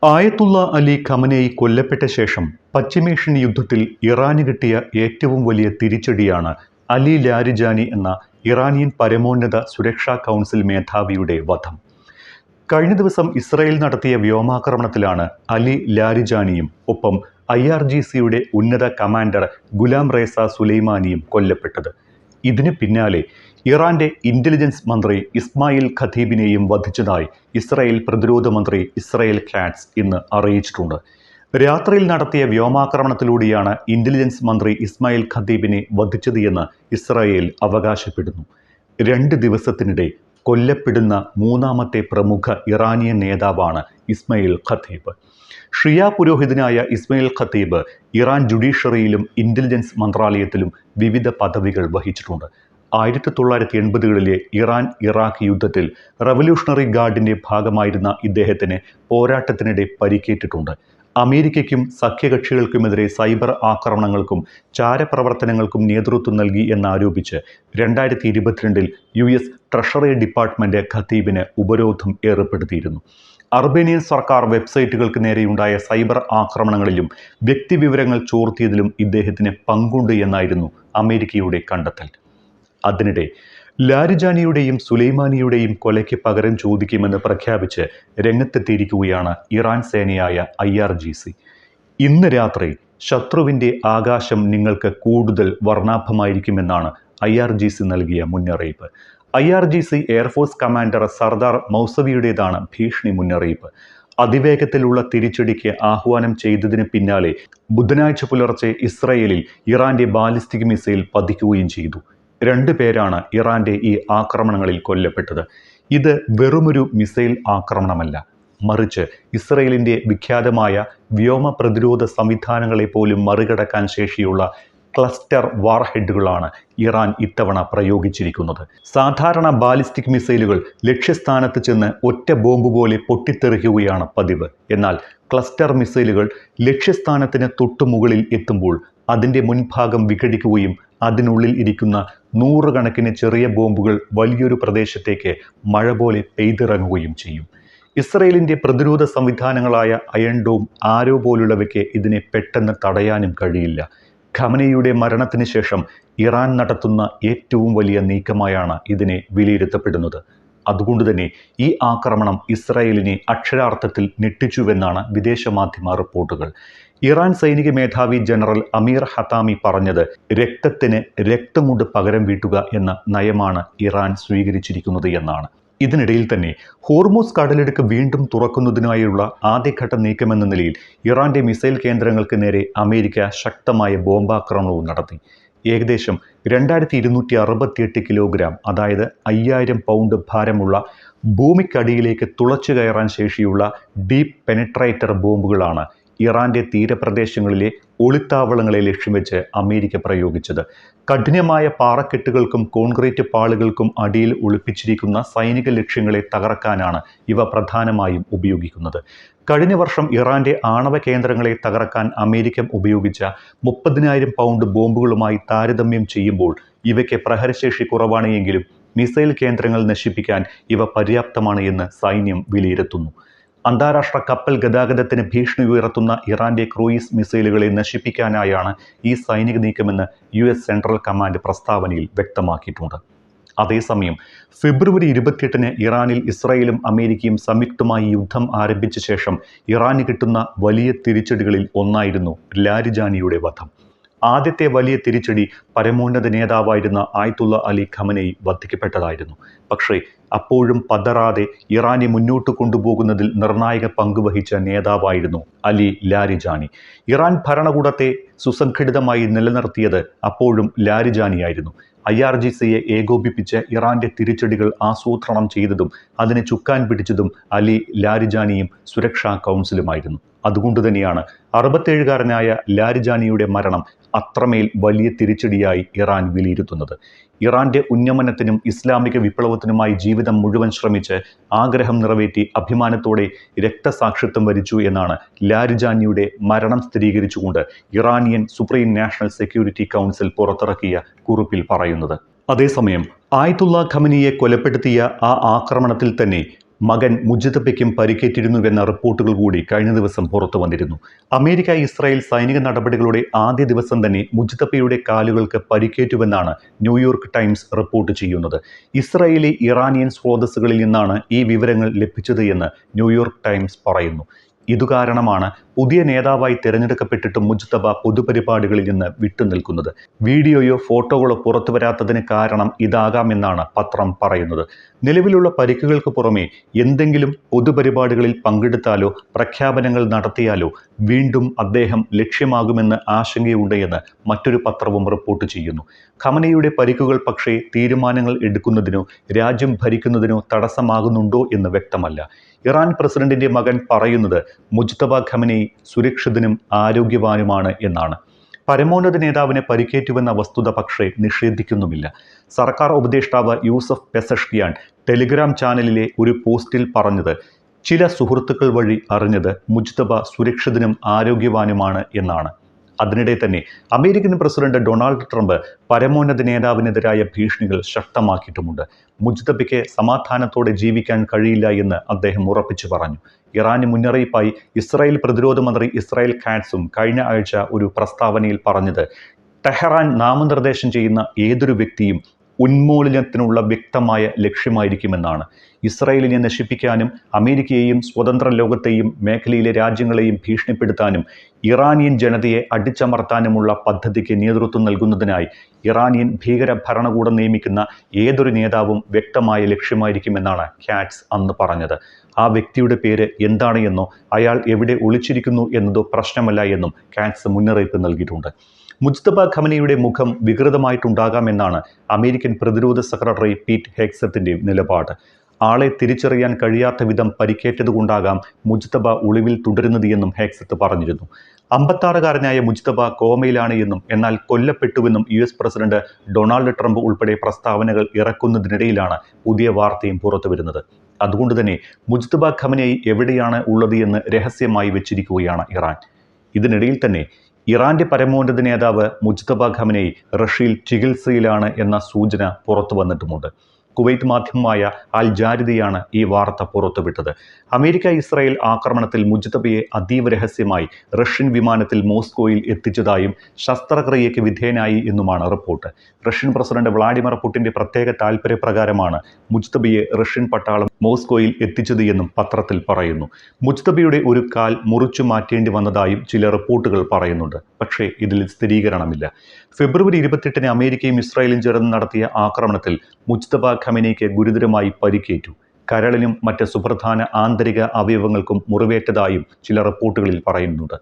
ആയത്തുള്ള Ali Khamenei കൊല്ലപ്പെട്ട ശേഷം പശ്ചിമേഷ്യൻ യുദ്ധത്തിൽ ഇറാന് കിട്ടിയ ഏറ്റവും വലിയ തിരിച്ചടിയാണ് അലി ലാരിജാനി എന്ന ഇറാനിയൻ പരമോന്നത സുരക്ഷാ കൗൺസിൽ മേധാവിയുടെ വധം. കഴിഞ്ഞ ദിവസം ഇസ്രായേൽ നടത്തിയ വ്യോമാക്രമണത്തിലാണ് അലി ലാരിജാനിയും ഒപ്പം IRGCയുടെ ഉന്നത കമാൻഡർ ഗുലാം റേസ സുലൈമാനിയും കൊല്ലപ്പെട്ടത്. ഇതിന് പിന്നാലെ ഇറാന്റെ ഇന്റലിജൻസ് മന്ത്രി ഇസ്മായിൽ ഖതീബിനെയും വധിച്ചതായി ഇസ്രായേൽ പ്രതിരോധ മന്ത്രി ഇസ്രായേൽ കാറ്റ്സ് ഇന്ന് അറിയിച്ചിട്ടുണ്ട്. രാത്രിയിൽ നടത്തിയ വ്യോമാക്രമണത്തിലൂടെയാണ് ഇന്റലിജൻസ് മന്ത്രി ഇസ്മായിൽ ഖതീബിനെ വധിച്ചത് എന്ന് ഇസ്രായേൽ അവകാശപ്പെടുന്നു. 2 ദിവസത്തിനിടെ കൊല്ലപ്പെടുന്ന മൂന്നാമത്തെ പ്രമുഖ ഇറാനിയൻ നേതാവാണ് ഇസ്മായിൽ ഖതീബ്. ഷിയ പുരോഹിതനായ ഇസ്മായിൽ ഖതീബ് ഇറാൻ ജുഡീഷ്യറിയിലും ഇന്റലിജൻസ് മന്ത്രാലയത്തിലും വിവിധ പദവികൾ വഹിച്ചിട്ടുണ്ട്. 1980കളിലെ ഇറാൻ ഇറാഖ് യുദ്ധത്തിൽ റവല്യൂഷണറി ഗാർഡിന്റെ ഭാഗമായിരുന്ന ഇദ്ദേഹത്തിന് പോരാട്ടത്തിനിടെ പരിക്കേറ്റിട്ടുണ്ട്. അമേരിക്കയ്ക്കും സഖ്യകക്ഷികൾക്കുമെതിരെ സൈബർ ആക്രമണങ്ങൾക്കും ചാരപ്രവർത്തനങ്ങൾക്കും നേതൃത്വം നൽകി എന്നാരോപിച്ച് 2022 US ട്രഷറി ഡിപ്പാർട്ട്മെന്റ് ഖതീബിന് ഉപരോധം ഏർപ്പെടുത്തിയിരുന്നു. അർമേനിയൻ സർക്കാർ വെബ്സൈറ്റുകൾക്ക് നേരെയുണ്ടായ സൈബർ ആക്രമണങ്ങളിലും വ്യക്തിവിവരങ്ങൾ ചോർത്തിയതിലും ഇദ്ദേഹത്തിന് പങ്കുണ്ട് എന്നായിരുന്നു അമേരിക്കയുടെ കണ്ടെത്തൽ. അതിനിടെ ലാരിജാനിയുടെയും സുലൈമാനിയുടെയും കൊലയ്ക്ക് പകരം ചോദിക്കുമെന്ന് പ്രഖ്യാപിച്ച് രംഗത്തെത്തിയിരിക്കുകയാണ് ഇറാൻ സേനയായ IRGC. ഇന്ന് രാത്രി ശത്രുവിൻ്റെ ആകാശം നിങ്ങൾക്ക് കൂടുതൽ വർണ്ണാഭമായിരിക്കുമെന്നാണ് IRGC നൽകിയ മുന്നറിയിപ്പ്. IRGC എയർഫോഴ്സ് കമാൻഡർ സർദാർ മൗസവിയുടേതാണ് ഭീഷണി മുന്നറിയിപ്പ്. അതിവേഗത്തിലുള്ള തിരിച്ചടിക്ക് ആഹ്വാനം ചെയ്തതിന് പിന്നാലെ ബുധനാഴ്ച പുലർച്ചെ ഇസ്രായേലിൽ ഇറാന്റെ ബാലിസ്റ്റിക് മിസൈൽ പതിക്കുകയും ചെയ്തു. 2 പേരാണ് ഇറാന്റെ ഈ ആക്രമണങ്ങളിൽ കൊല്ലപ്പെട്ടത്. ഇത് വെറുമൊരു മിസൈൽ ആക്രമണമല്ല, മറിച്ച് ഇസ്രായേലിന്റെ വിഖ്യാതമായ വ്യോമ പ്രതിരോധ സംവിധാനങ്ങളെ പോലും മറികടക്കാൻ ശേഷിയുള്ള ക്ലസ്റ്റർ വാർഹെഡുകളാണ് ഇറാൻ ഇത്തവണ പ്രയോഗിച്ചിരിക്കുന്നത്. സാധാരണ ബാലിസ്റ്റിക് മിസൈലുകൾ ലക്ഷ്യസ്ഥാനത്ത് ചെന്ന് ഒറ്റ ബോംബ് പോലെ പൊട്ടിത്തെറിക്കുകയാണ് പതിവ്. എന്നാൽ ക്ലസ്റ്റർ മിസൈലുകൾ ലക്ഷ്യസ്ഥാനത്തിന് തൊട്ടുമുകളിൽ എത്തുമ്പോൾ അതിൻ്റെ മുൻഭാഗം വിഘടിക്കുകയും അതിനുള്ളിൽ ഇരിക്കുന്ന 100 കണക്കിന് ചെറിയ ബോംബുകൾ വലിയൊരു പ്രദേശത്തേക്ക് മഴ പോലെ പെയ്തിറങ്ങുകയും ചെയ്യും. ഇസ്രായേലിന്റെ പ്രതിരോധ സംവിധാനങ്ങളായ അയൺ ഡോം, ആരോ പോലുള്ളവയ്ക്ക് ഇതിനെ പെട്ടെന്ന് തടയാനും കഴിയില്ല. ഖമനേയിയുടെ മരണത്തിന് ശേഷം ഇറാൻ നടത്തുന്ന ഏറ്റവും വലിയ നീക്കമായാണ് ഇതിനെ വിലയിരുത്തപ്പെടുന്നത്. അതുകൊണ്ടുതന്നെ ഈ ആക്രമണം ഇസ്രായേലിനെ അക്ഷരാർത്ഥത്തിൽ ഞെട്ടിച്ചുവെന്നാണ് വിദേശ മാധ്യമ റിപ്പോർട്ടുകൾ. ഇറാൻ സൈനിക മേധാവി ജനറൽ അമീർ ഹതാമി പറഞ്ഞത് രക്തത്തിന് രക്തം കൊണ്ട് പകരം വീട്ടുക എന്ന നയമാണ് ഇറാൻ സ്വീകരിച്ചിരിക്കുന്നത് എന്നാണ്. ഇതിനിടയിൽ തന്നെ ഹോർമൂസ് കടലിടുക്ക് വീണ്ടും തുറക്കുന്നതിനായുള്ള ആദ്യഘട്ട നീക്കമെന്ന നിലയിൽ ഇറാന്റെ മിസൈൽ കേന്ദ്രങ്ങൾക്ക് നേരെ അമേരിക്ക ശക്തമായ ബോംബാക്രമണവും നടത്തി. ഏകദേശം 2268 കിലോഗ്രാം, അതായത് 5000 പൗണ്ട് ഭാരമുള്ള ഭൂമിക്കടിയിലേക്ക് തുളച്ചു കയറാൻ ശേഷിയുള്ള ഡീപ്പ് പെനിട്രേറ്റർ ബോംബുകളാണ് ഇറാന്റെ തീരപ്രദേശങ്ങളിലെ ഒളിത്താവളങ്ങളെ ലക്ഷ്യം വെച്ച് അമേരിക്ക പ്രയോഗിച്ചത്. കഠിനമായ പാറക്കെട്ടുകൾക്കും കോൺക്രീറ്റ് പാളുകൾക്കും അടിയിൽ ഒളിപ്പിച്ചിരിക്കുന്ന സൈനിക ലക്ഷ്യങ്ങളെ തകർക്കാനാണ് ഇവ പ്രധാനമായും ഉപയോഗിക്കുന്നത്. കഴിഞ്ഞ വർഷം ഇറാന്റെ ആണവ കേന്ദ്രങ്ങളെ തകർക്കാൻ അമേരിക്ക ഉപയോഗിച്ച 30,000 പൗണ്ട് ബോംബുകളുമായി താരതമ്യം ചെയ്യുമ്പോൾ ഇവയ്ക്ക് പ്രഹരശേഷി കുറവാണ് എങ്കിലും മിസൈൽ കേന്ദ്രങ്ങൾ നശിപ്പിക്കാൻ ഇവ പര്യാപ്തമാണ് എന്ന് സൈന്യം വിലയിരുത്തുന്നു. അന്താരാഷ്ട്ര കപ്പൽ ഗതാഗതത്തിന് ഭീഷണി ഉയർത്തുന്ന ഇറാന്റെ ക്രൂയിസ് മിസൈലുകളെ നശിപ്പിക്കാനായാണ് ഈ സൈനിക നീക്കമെന്ന് US സെൻട്രൽ കമാൻഡ് പ്രസ്താവനയിൽ വ്യക്തമാക്കിയിട്ടുണ്ട്. അതേസമയം ഫെബ്രുവരി 28-ന് ഇറാനിൽ ഇസ്രായേലും അമേരിക്കയും സംയുക്തമായി യുദ്ധം ആരംഭിച്ച ശേഷം ഇറാന് കിട്ടുന്ന വലിയ തിരിച്ചടികളിൽ ഒന്നായിരുന്നു ലാരിജാനിയുടെ വധം. ആദ്യത്തെ വലിയ തിരിച്ചടി പരമോന്നത നേതാവായിരുന്ന ആയത്തുള്ള അലി ഖമനേയി വധിക്കപ്പെട്ടതായിരുന്നു. പക്ഷേ അപ്പോഴും പതറാതെ ഇറാനെ മുന്നോട്ട് കൊണ്ടുപോകുന്നതിൽ നിർണായക പങ്കുവഹിച്ച നേതാവായിരുന്നു അലി ലാരിജാനി. ഇറാൻ ഭരണകൂടത്തെ സുസംഘടിതമായി നിലനിർത്തിയത് അപ്പോഴും ലാരിജാനിയായിരുന്നു. IRGCയെ ഏകോപിപ്പിച്ച് ഇറാന്റെ തിരിച്ചടികൾ ആസൂത്രണം ചെയ്തതും അതിനെ ചുക്കാൻ പിടിച്ചതും അലി ലാരിജാനിയും സുരക്ഷാ കൗൺസിലുമായിരുന്നു. അതുകൊണ്ടുതന്നെയാണ് 67കാരനായ ലാരിജാനിയുടെ മരണം അത്രമേൽ വലിയ തിരിച്ചടിയായി ഇറാൻ വിലയിരുത്തുന്നത്. ഇറാന്റെ ഉന്നമനത്തിനും ഇസ്ലാമിക വിപ്ലവത്തിനുമായി ജീവിതം മുഴുവൻ ശ്രമിച്ച് ആഗ്രഹം നിറവേറ്റി അഭിമാനത്തോടെ രക്തസാക്ഷിത്വം വരിച്ചു എന്നാണ് ലാരിജാനിയുടെ മരണം സ്ഥിരീകരിച്ചുകൊണ്ട് Iranian supreme national security council പുറത്തിറക്കിയ കുറിപ്പിൽ പറയുന്നത്. അതേസമയം ആയത്തുള്ള ഖമനിയെ കൊലപ്പെടുത്തിയ ആ ആക്രമണത്തിൽ തന്നെ മകൻ മുജ്തബയ്ക്കും പരിക്കേറ്റിരുന്നുവെന്ന റിപ്പോർട്ടുകൾ കൂടി കഴിഞ്ഞ ദിവസം പുറത്തു വന്നിരുന്നു. അമേരിക്ക ഇസ്രായേൽ സൈനിക നടപടികളുടെ ആദ്യ ദിവസം തന്നെ മുജ്തബയുടെ കാലുകൾക്ക് പരിക്കേറ്റുവെന്നാണ് ന്യൂയോർക്ക് ടൈംസ് റിപ്പോർട്ട് ചെയ്യുന്നത്. ഇസ്രായേലി ഇറാനിയൻ സ്രോതസ്സുകളിൽ നിന്നാണ് ഈ വിവരങ്ങൾ ലഭിച്ചത് എന്ന് ന്യൂയോർക്ക് ടൈംസ് പറയുന്നു. ഇതുകാരണമാണ് പുതിയ നേതാവായി തിരഞ്ഞെടുക്കപ്പെട്ടിട്ടും മുജ്തബ പൊതുപരിപാടികളിൽ നിന്ന് വിട്ടുനിൽക്കുന്നത്. വീഡിയോയോ ഫോട്ടോകളോ പുറത്തുവരാത്തതിന് കാരണം ഇതാകാമെന്നാണ് പത്രം പറയുന്നത്. നിലവിലുള്ള പരിക്കുകൾക്ക് പുറമെ എന്തെങ്കിലും പൊതുപരിപാടികളിൽ പങ്കെടുത്താലോ പ്രഖ്യാപനങ്ങൾ നടത്തിയാലോ വീണ്ടും അദ്ദേഹം ലക്ഷ്യമാകുമെന്ന് ആശങ്കയുണ്ട് എന്ന് മറ്റൊരു പത്രവും റിപ്പോർട്ട് ചെയ്യുന്നു. ഖമനയുടെ പരിക്കുകൾ പക്ഷേ തീരുമാനങ്ങൾ എടുക്കുന്നതിനോ രാജ്യം ഭരിക്കുന്നതിനോ തടസ്സമാകുന്നുണ്ടോ എന്ന് വ്യക്തമല്ല. ഇറാൻ പ്രസിഡന്റിന്റെ മകൻ പറയുന്നത് മുജ്തബ ഖമനേയി സുരക്ഷിതനും ആരോഗ്യവാനുമാണ് എന്നാണ്. പരമോന്നത നേതാവിന് പരിക്കേറ്റുവെന്ന വസ്തുത പക്ഷേ നിഷേധിക്കുന്നുമില്ല. സർക്കാർ ഉപദേഷ്ടാവ് യൂസഫ് പെസഷ്കിയാൻ ടെലിഗ്രാം ചാനലിലെ ഒരു പോസ്റ്റിൽ പറഞ്ഞത് ചില സുഹൃത്തുക്കൾ വഴി അറിഞ്ഞത് മുജ്തബ സുരക്ഷിതനും ആരോഗ്യവാനുമാണ് എന്നാണ്. അതിനിടെ തന്നെ അമേരിക്കൻ പ്രസിഡന്റ് ഡൊണാൾഡ് ട്രംപ് പരമോന്നത നേതാവിനെതിരായ ഭീഷണികൾ ശക്തമാക്കിയിട്ടുമുണ്ട്. മുജ്തബയ്ക്ക് സമാധാനത്തോടെ ജീവിക്കാൻ കഴിയില്ല എന്ന് അദ്ദേഹം ഉറപ്പിച്ചു പറഞ്ഞു. ഇറാന് മുന്നറിയിപ്പായി ഇസ്രായേൽ പ്രതിരോധ മന്ത്രി ഇസ്രായേൽ കാറ്റ്സും കഴിഞ്ഞ ആഴ്ച ഒരു പ്രസ്താവനയിൽ പറഞ്ഞത് ടെഹ്റാൻ നാമനിർദ്ദേശം ചെയ്യുന്ന ഏതൊരു വ്യക്തിയും ഉന്മൂലനത്തിനുള്ള വ്യക്തമായ ലക്ഷ്യമായിരിക്കുമെന്നാണ്. ഇസ്രായേലിനെ നശിപ്പിക്കാനും അമേരിക്കയെയും സ്വതന്ത്ര ലോകത്തെയും മേഖലയിലെ രാജ്യങ്ങളെയും ഭീഷണിപ്പെടുത്താനും ഇറാനിയൻ ജനതയെ അടിച്ചമർത്താനുമുള്ള പദ്ധതിക്ക് നേതൃത്വം നൽകുന്നതിനായി ഇറാനിയൻ ഭീകര ഭരണകൂടം നിയമിക്കുന്ന ഏതൊരു നേതാവും വ്യക്തമായ ലക്ഷ്യമായിരിക്കുമെന്നാണ് കാറ്റ്സ് അന്ന് പറഞ്ഞത്. ആ വ്യക്തിയുടെ പേര് എന്താണ് എന്നോ അയാൾ എവിടെ ഒളിച്ചിരിക്കുന്നു എന്നതോ പ്രശ്നമല്ല എന്നും കാറ്റ്സ് മുന്നറിയിപ്പ് നൽകിയിട്ടുണ്ട്. മുജ്തബ ഖമനയുടെ മുഖം വികൃതമായിട്ടുണ്ടാകാമെന്നാണ് അമേരിക്കൻ പ്രതിരോധ സെക്രട്ടറി പീറ്റ് ഹെഗ്സത്തിന്റെ നിലപാട്. ആളെ തിരിച്ചറിയാൻ കഴിയാത്ത വിധം പരിക്കേറ്റതുകൊണ്ടാകാം മുജ്തബ ഒളിവിൽ തുടരുന്നത് എന്നും ഹെഗ്സത്ത് പറഞ്ഞിരുന്നു. 56-കാരനായ മുജ്തബ കോമയിലാണ് എന്നും എന്നാൽ കൊല്ലപ്പെട്ടുവെന്നും US പ്രസിഡന്റ് ഡൊണാൾഡ് ട്രംപ് ഉൾപ്പെടെ പ്രസ്താവനകൾ ഇറക്കുന്നതിനിടയിലാണ് പുതിയ വാർത്തയും പുറത്തുവരുന്നത്. അതുകൊണ്ട് തന്നെ മുജ്തബ ഖമനേയി എവിടെയാണ് ഉള്ളത് എന്ന് രഹസ്യമായി വെച്ചിരിക്കുകയാണ് ഇറാൻ. ഇതിനിടയിൽ തന്നെ ഇറാന്റെ പരമോന്നത നേതാവ് മുജ്തബ ഖമനേയി റഷ്യയിൽ ചികിത്സയിലാണ് എന്ന സൂചന പുറത്തു വന്നിട്ടുമുണ്ട്. കുവൈറ്റ് മാധ്യമമായ അൽ ജാരിദയാണ് ഈ വാർത്ത പുറത്തുവിട്ടത്. അമേരിക്ക ഇസ്രായേൽ ആക്രമണത്തിൽ മുജ്തബയെ അതീവ രഹസ്യമായി റഷ്യൻ വിമാനത്തിൽ മോസ്കോയിൽ എത്തിച്ചതായും ശസ്ത്രക്രിയയ്ക്ക് വിധേയനായി എന്നുമാണ് റിപ്പോർട്ട്. റഷ്യൻ പ്രസിഡന്റ് വ്ളാഡിമിർ പുടിന്റെ പ്രത്യേക താൽപര്യപ്രകാരമാണ് മുജ്തബയെ റഷ്യൻ പട്ടാളം മോസ്കോയിൽ എത്തിച്ചത് എന്നും പത്രത്തിൽ പറയുന്നു. മുജ്തബയുടെ ഒരു കാൽ മുറിച്ചു മാറ്റേണ്ടി വന്നതായും ചില റിപ്പോർട്ടുകൾ പറയുന്നുണ്ട്. പക്ഷേ ഇതിൽ സ്ഥിരീകരണമില്ല. ഫെബ്രുവരി 28-ന് അമേരിക്കയും ഇസ്രായേലും ചേർന്ന് നടത്തിയ ആക്രമണത്തിൽ മുജ്തബ ഖമനേയ്ക്ക് ഗുരുതരമായി പരിക്കേറ്റു. കരളിനും മറ്റ് സുപ്രധാന ആന്തരിക അവയവങ്ങൾക്കും മുറിവേറ്റതായും ചില റിപ്പോർട്ടുകളിൽ പറയുന്നുണ്ട്.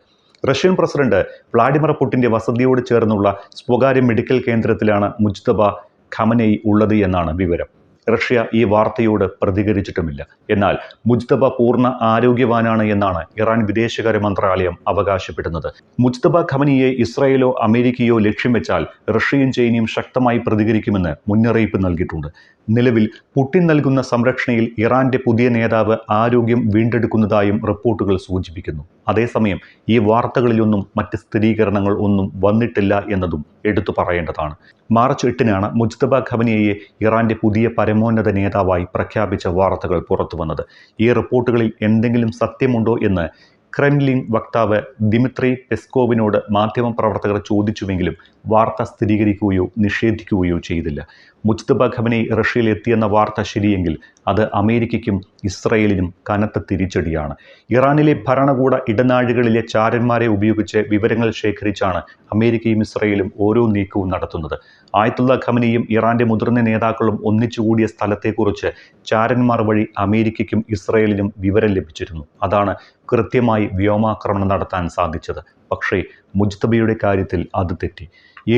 റഷ്യൻ പ്രസിഡന്റ് വ്ളാഡിമിർ പുടിന്റെ വസതിയോട് ചേർന്നുള്ള സ്വകാര്യ മെഡിക്കൽ കേന്ദ്രത്തിലാണ് മുജ്തബ ഖമനേയി ഉള്ളത് എന്നാണ് വിവരം. റഷ്യ ഈ വാർത്തയോട് പ്രതികരിച്ചിട്ടുമില്ല. എന്നാൽ മുജ്തബ പൂർണ്ണ ആരോഗ്യവാനാണ് എന്നാണ് ഇറാൻ വിദേശകാര്യ മന്ത്രാലയം അവകാശപ്പെടുന്നത്. മുജ്തബ ഖമനിയെ ഇസ്രായേലോ അമേരിക്കയോ ലക്ഷ്യം വെച്ചാൽ റഷ്യയും ചൈനയും ശക്തമായി പ്രതികരിക്കുമെന്ന് മുന്നറിയിപ്പ് നൽകിയിട്ടുണ്ട്. നിലവിൽ പുടിൻ നൽകുന്ന സംരക്ഷണയിൽ ഇറാന്റെ പുതിയ നേതാവ് ആരോഗ്യം വീണ്ടെടുക്കുന്നതായും റിപ്പോർട്ടുകൾ സൂചിപ്പിക്കുന്നു. അതേസമയം ഈ വാർത്തകളിലൊന്നും മറ്റ് സ്ഥിരീകരണങ്ങൾ ഒന്നും വന്നിട്ടില്ല എന്നതും എടുത്തു പറയേണ്ടതാണ്. മാർച്ച് 8-നാണ് മുജ്തബ ഖമനേയിയെ ഇറാന്റെ പുതിയ പരമോന്നത നേതാവായി പ്രഖ്യാപിച്ച വാർത്തകൾ പുറത്തു വന്നത്. ഈ റിപ്പോർട്ടുകളിൽ എന്തെങ്കിലും സത്യമുണ്ടോ എന്ന് ക്രെംലിൻ വക്താവ് ദിമിത്രി പെസ്കോവിനോട് മാധ്യമപ്രവർത്തകർ ചോദിച്ചുവെങ്കിലും വാർത്ത സ്ഥിരീകരിക്കുകയോ നിഷേധിക്കുകയോ ചെയ്തില്ല. മുജ്തബ ഖമനേയി റഷ്യയിൽ എത്തിയെന്ന വാർത്ത ശരിയെങ്കിൽ അത് അമേരിക്കയ്ക്കും ഇസ്രായേലിനും കനത്ത തിരിച്ചടിയാണ്. ഇറാനിലെ ഭരണകൂട ഇടനാഴികളിലെ ചാരന്മാരെ ഉപയോഗിച്ച് വിവരങ്ങൾ ശേഖരിച്ചാണ് അമേരിക്കയും ഇസ്രായേലും ഓരോ നീക്കവും നടത്തുന്നത്. ആയത്തുള്ള ഖമനിയും ഇറാന്റെ മുതിർന്ന നേതാക്കളും ഒന്നിച്ചുകൂടിയ സ്ഥലത്തെക്കുറിച്ച് ചാരന്മാർ വഴി അമേരിക്കയ്ക്കും ഇസ്രായേലിനും വിവരം ലഭിച്ചിരുന്നു. അതാണ് കൃത്യമായി വ്യോമാക്രമണം നടത്താൻ സാധിച്ചത്. പക്ഷേ മുജ്തബയുടെ കാര്യത്തിൽ അത് തെറ്റി.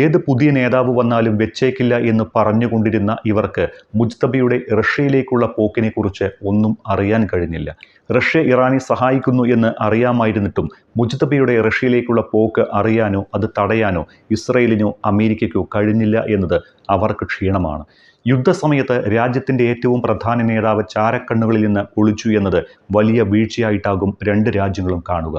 ഏത് പുതിയ നേതാവ് വന്നാലും വെച്ചേക്കില്ല എന്ന് പറഞ്ഞുകൊണ്ടിരുന്ന ഇവർക്ക് മുജ്തബയുടെ റഷ്യയിലേക്കുള്ള പോക്കിനെക്കുറിച്ച് ഒന്നും അറിയാൻ കഴിഞ്ഞില്ല. റഷ്യ ഇറാനെ സഹായിക്കുന്നു എന്ന് അറിയാമായിരുന്നിട്ടും മുജ്തബയുടെ റഷ്യയിലേക്കുള്ള പോക്ക് അറിയാനോ അത് തടയാനോ ഇസ്രായേലിനോ അമേരിക്കയ്ക്കോ കഴിഞ്ഞില്ല എന്നത് അവർക്ക് ക്ഷീണമാണ്. യുദ്ധസമയത്ത് രാജ്യത്തിൻ്റെ ഏറ്റവും പ്രധാന നേതാവ് ചാരക്കണ്ണുകളിൽ നിന്ന് ഒളിച്ചു എന്നത് വലിയ വീഴ്ചയായിട്ടാകും രണ്ട് രാജ്യങ്ങളും കാണുക.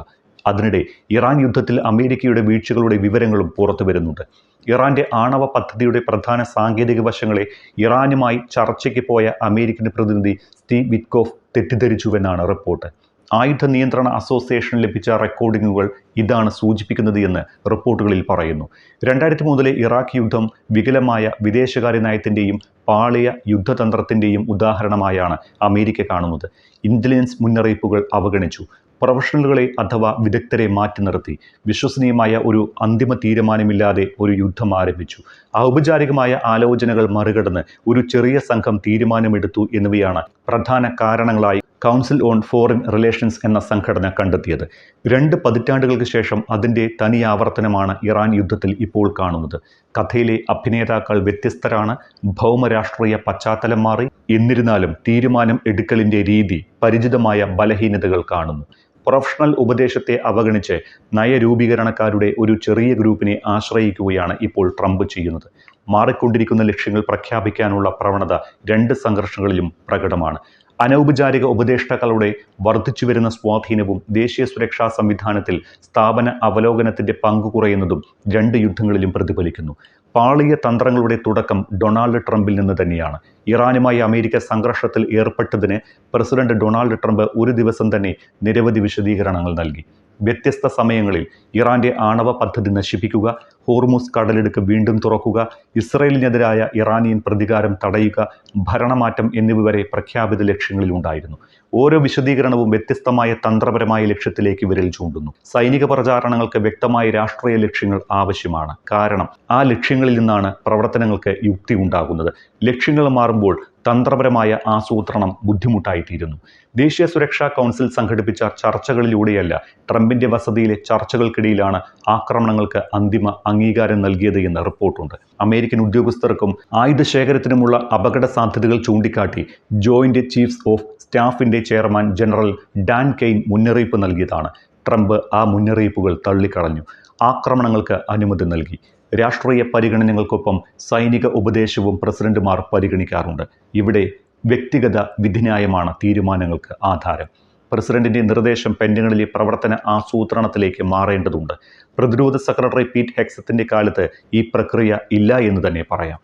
അതിനിടെ ഇറാൻ യുദ്ധത്തിൽ അമേരിക്കയുടെ വീഴ്ചകളുടെ വിവരങ്ങളും പുറത്തുവരുന്നുണ്ട്. ഇറാന്റെ ആണവ പദ്ധതിയുടെ പ്രധാന സാങ്കേതിക വശങ്ങളെ ഇറാനുമായി ചർച്ചയ്ക്ക് പോയ അമേരിക്കൻ പ്രതിനിധി സ്റ്റീവ് വിറ്റ്കോഫ് തെറ്റിദ്ധരിച്ചുവെന്നാണ് റിപ്പോർട്ട്. ആയുധ നിയന്ത്രണ അസോസിയേഷൻ ലഭിച്ച റെക്കോർഡിംഗുകൾ ഇതാണ് സൂചിപ്പിക്കുന്നത് എന്ന് റിപ്പോർട്ടുകളിൽ പറയുന്നു. 2003 ഇറാഖ് യുദ്ധം വികലമായ വിദേശകാര്യ നയത്തിൻ്റെയും പാളിയ യുദ്ധതന്ത്രത്തിൻ്റെയും ഉദാഹരണമായാണ് അമേരിക്ക കാണുന്നത്. ഇന്റലിജൻസ് മുന്നറിയിപ്പുകൾ അവഗണിച്ചു, പ്രൊഫഷണലുകളെ അഥവാ വിദഗ്ധരെ മാറ്റി നിർത്തി, വിശ്വസനീയമായ ഒരു അന്തിമ തീരുമാനമില്ലാതെ ഒരു യുദ്ധം ആരംഭിച്ചു, ഔപചാരികമായ ആലോചനകൾ മറികടന്ന് ഒരു ചെറിയ സംഘം തീരുമാനമെടുത്തു എന്നിവയാണ് പ്രധാന കാരണങ്ങളായി കൗൺസിൽ ഓൺ ഫോറിൻ റിലേഷൻസ് എന്ന സംഘടന കണ്ടെത്തിയത്. 2 പതിറ്റാണ്ടുകൾക്ക് ശേഷം അതിൻ്റെ തനി ആവർത്തനമാണ് ഇറാൻ യുദ്ധത്തിൽ ഇപ്പോൾ കാണുന്നത്. കഥയിലെ അഭിനേതാക്കൾ വ്യത്യസ്തരാണ്, ഭൗമരാഷ്ട്രീയ പശ്ചാത്തലം മാറി, എന്നിരുന്നാലും തീരുമാനം എടുക്കലിൻ്റെ രീതി പരിചിതമായ ബലഹീനതകൾ കാണുന്നു. പ്രൊഫഷണൽ ഉപദേശത്തെ അവഗണിച്ച് നയരൂപീകരണക്കാരുടെ ഒരു ചെറിയ ഗ്രൂപ്പിനെ ആശ്രയിക്കുകയാണ് ഇപ്പോൾ ട്രംപ് ചെയ്യുന്നത്. മാറിക്കൊണ്ടിരിക്കുന്ന ലക്ഷ്യങ്ങൾ പ്രഖ്യാപിക്കാനുള്ള പ്രവണത 2 സംഘർഷങ്ങളിലും പ്രകടമാണ്. അനൗപചാരിക ഉപദേഷ്ടാക്കളുടെ വർദ്ധിച്ചുവരുന്ന സ്വാധീനവും ദേശീയ സുരക്ഷാ സംവിധാനത്തിൽ സ്ഥാപന അവലോകനത്തിൻ്റെ പങ്ക് കുറയുന്നതും 2 യുദ്ധങ്ങളിലും പ്രതിഫലിക്കുന്നു. പാളിയ തന്ത്രങ്ങളുടെ തുടക്കം ഡൊണാൾഡ് ട്രംപിൽ നിന്ന് തന്നെയാണ്. ഇറാനുമായി അമേരിക്ക സംഘർഷത്തിൽ ഏർപ്പെട്ടതിന് പ്രസിഡന്റ് ഡൊണാൾഡ് ട്രംപ് ഒരു ദിവസം തന്നെ നിരവധി വിശദീകരണങ്ങൾ നൽകി. വ്യത്യസ്ത സമയങ്ങളിൽ ഇറാന്റെ ആണവ പദ്ധതി നശിപ്പിക്കുക, ഹോർമുസ് കടലിടുക്ക് വീണ്ടും തുറക്കുക, ഇസ്രയേലിനെതിരായ ഇറാനിയൻ പ്രതികാരം തടയുക, ഭരണമാറ്റം എന്നിവ വരെ പ്രഖ്യാപിത ലക്ഷ്യങ്ങളിലുണ്ടായിരുന്നു. ഓരോ വിശദീകരണവും വ്യത്യസ്തമായ തന്ത്രപരമായ ലക്ഷ്യത്തിലേക്ക് വിരൽ ചൂണ്ടുന്നു. സൈനിക പ്രചാരണങ്ങൾക്ക് വ്യക്തമായ രാഷ്ട്രീയ ലക്ഷ്യങ്ങൾ ആവശ്യമാണ്. കാരണം ആ ലക്ഷ്യങ്ങളിൽ നിന്നാണ് പ്രവർത്തനങ്ങൾക്ക് യുക്തി ഉണ്ടാകുന്നത്. ലക്ഷ്യങ്ങൾ മാറുമ്പോൾ തന്ത്രപരമായ ആസൂത്രണം ബുദ്ധിമുട്ടായിത്തീരുന്നു. ദേശീയ സുരക്ഷാ കൗൺസിൽ സംഘടിപ്പിച്ച ചർച്ചകളിലൂടെയല്ല, ട്രംപിന്റെ വസതിയിലെ ചർച്ചകൾക്കിടയിലാണ് ആക്രമണങ്ങൾക്ക് അന്തിമ അംഗീകാരം നൽകിയത് എന്ന് റിപ്പോർട്ടുണ്ട്. അമേരിക്കൻ ഉദ്യോഗസ്ഥർക്കും ആയുധശേഖരത്തിനുമുള്ള അപകട സാധ്യതകൾ ചൂണ്ടിക്കാട്ടി ജോയിന്റ് ചീഫ്സ് ഓഫ് സ്റ്റാഫിന്റെ ചെയർമാൻ ജനറൽ ഡാൻ കെയ്ൻ മുന്നറിയിപ്പ് നൽകിയതാണ്. ട്രംപ് ആ മുന്നറിയിപ്പുകൾ തള്ളിക്കളഞ്ഞു. ആക്രമണങ്ങൾക്ക് അനുമതി നൽകി. രാഷ്ട്രീയ പരിഗണനകൾക്കൊപ്പം സൈനിക ഉപദേശവും പ്രസിഡന്റുമാർ പരിഗണിക്കാറുണ്ട്. ഇവിടെ വ്യക്തിഗത വിധിന്യായമാണ് തീരുമാനങ്ങൾക്ക് ആധാരം. പ്രസിഡന്റിന്റെ നിർദ്ദേശം പെന്റഗണിലെ പ്രവർത്തന ആസൂത്രണത്തിലേക്ക് മാറേണ്ടതുണ്ട്. പ്രതിരോധ സെക്രട്ടറി പീറ്റ് ഹെക്സത്തിന്റെ കാലത്ത് ഈ പ്രക്രിയ ഇല്ല എന്ന് തന്നെ പറയാം.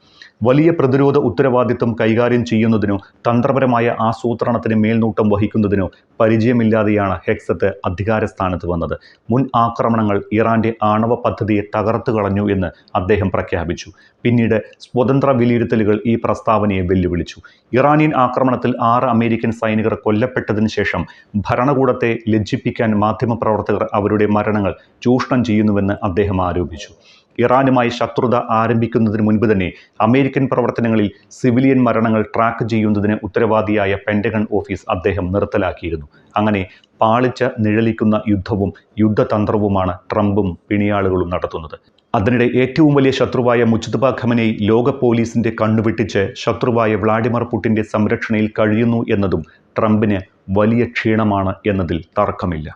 വലിയ പ്രതിരോധ ഉത്തരവാദിത്വം കൈകാര്യം ചെയ്യുന്നതിനോ തന്ത്രപരമായ ആസൂത്രണത്തിന് മേൽനോട്ടം വഹിക്കുന്നതിനോ പരിചയമില്ലാതെയാണ് ഹെക്സത്ത് അധികാരസ്ഥാനത്ത് വന്നത്. മുൻ ആക്രമണങ്ങൾ ഇറാന്റെ ആണവ പദ്ധതിയെ തകർത്തു കളഞ്ഞു എന്ന് അദ്ദേഹം പ്രഖ്യാപിച്ചു. പിന്നീട് സ്വതന്ത്ര വിലയിരുത്തലുകൾ ഈ പ്രസ്താവനയെ വെല്ലുവിളിച്ചു. ഇറാനിയൻ ആക്രമണത്തിൽ 6 അമേരിക്കൻ സൈനികർ കൊല്ലപ്പെട്ടതിന് ശേഷം ഭരണകൂടത്തെ ലജ്ജിപ്പിക്കാൻ മാധ്യമപ്രവർത്തകർ അവരുടെ മരണങ്ങൾ ചൂഷണം ചെയ്യുന്നുവെന്ന് അദ്ദേഹം ആരോപിച്ചു. ഇറാനുമായി ശത്രുത ആരംഭിക്കുന്നതിന് മുൻപ് തന്നെ അമേരിക്കൻ പ്രവർത്തനങ്ങളിൽ സിവിലിയൻ മരണങ്ങൾ ട്രാക്ക് ചെയ്യുന്നതിന് ഉത്തരവാദിയായ പെന്റഗൺ ഓഫീസ് അദ്ദേഹം നിർത്തലാക്കിയിരുന്നു. അങ്ങനെ പാളിച്ച നിഴലിക്കുന്ന യുദ്ധവും യുദ്ധതന്ത്രവുമാണ് ട്രംപും പിണിയാളുകളും നടത്തുന്നത്. അതിനിടെ ഏറ്റവും വലിയ ശത്രുവായ മുജ്തബ ഖമനേയി ലോക പോലീസിന്റെ കണ്ണുവെട്ടിച്ച് ശത്രുവായ വ്ളാഡിമിർ പുടിന്റെ സംരക്ഷണയിൽ കഴിയുന്നു എന്നതും ട്രംപിന് വലിയ ക്ഷീണമാണ് എന്നതിൽ തർക്കമില്ല.